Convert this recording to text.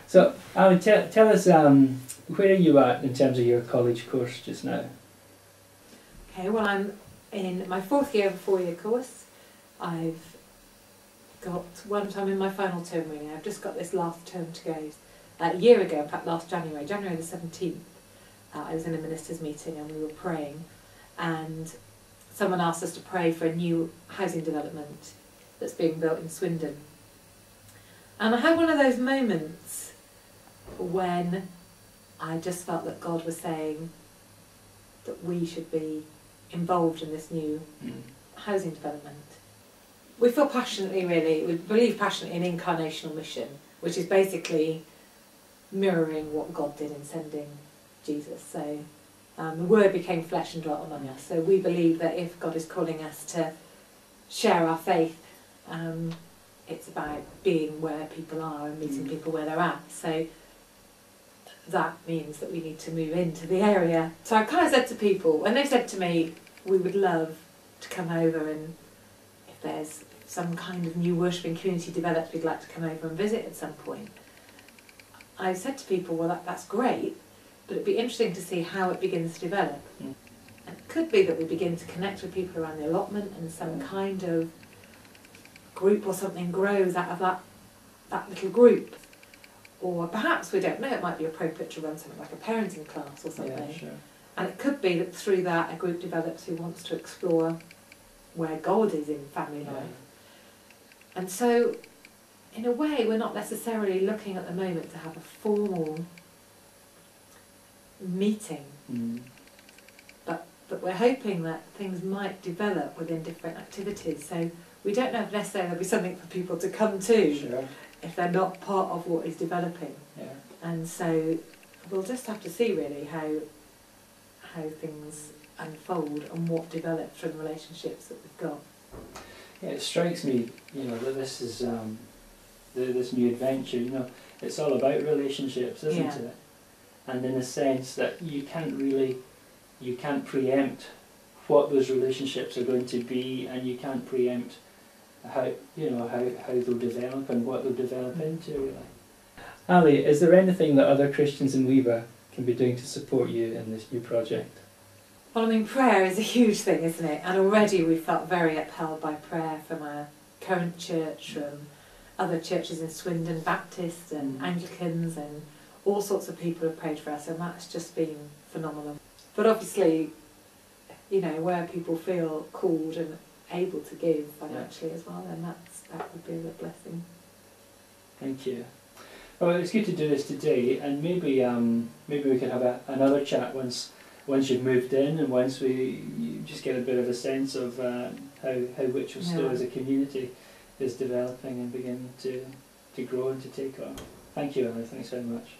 So, Alan, tell us, where are you at in terms of your college course just now? Okay, well, I'm in my 4th year of a 4-year course. I've got one time in my final term, really. I've just got this last term to go. A year ago, in fact, last January the 17th, I was in a ministers' meeting and we were praying, and someone asked us to pray for a new housing development that's being built in Swindon. And I had one of those moments when I just felt that God was saying that we should be involved in this new housing development. We feel passionately, really, we believe passionately in incarnational mission, which is basically mirroring what God did in sending Jesus. So the Word became flesh and dwelt among us. So we believe that if God is calling us to share our faith, it's about being where people are and meeting people where they're at. So that means that we need to move into the area. So I kind of said to people, when they said to me, we would love to come over, and if there's some kind of new worshipping community developed, we'd like to come over and visit at some point. I said to people, well, that's great, but it'd be interesting to see how it begins to develop. And it could be that we begin to connect with people around the allotment and some kind of group or something grows out of that little group. Or perhaps, we don't know, it might be appropriate to run something like a parenting class or something. Yeah, sure. And it could be that through that a group develops who wants to explore where God is in family life. And so, in a way, we're not necessarily looking at the moment to have a formal meeting, but we're hoping that things might develop within different activities. So we don't know if necessarily there'll be something for people to come to if they're not part of what is developing. And so we'll just have to see, really, how things unfold and what develops from the relationships that we've got. Yeah, it strikes me, that this is this new adventure. It's all about relationships, isn't it? And in a sense that you can't preempt what those relationships are going to be, and you can't preempt how they'll develop and what they'll develop into, really. Ali, is there anything that other Christians in WEBA can be doing to support you in this new project? Well, I mean, prayer is a huge thing, isn't it? And already we felt very upheld by prayer from our current church, from other churches in Swindon, Baptists and Anglicans, and all sorts of people have prayed for us, and that's just been phenomenal. But obviously, where people feel called and able to give financially as well, then that would be a real blessing. Thank you. Well, it's good to do this today, and maybe we could have another chat once you've moved in, and once you just get a bit of a sense of how Whitchel Stowe as a community is developing and beginning to grow and to take off. Thank you, Emily. Thanks very much.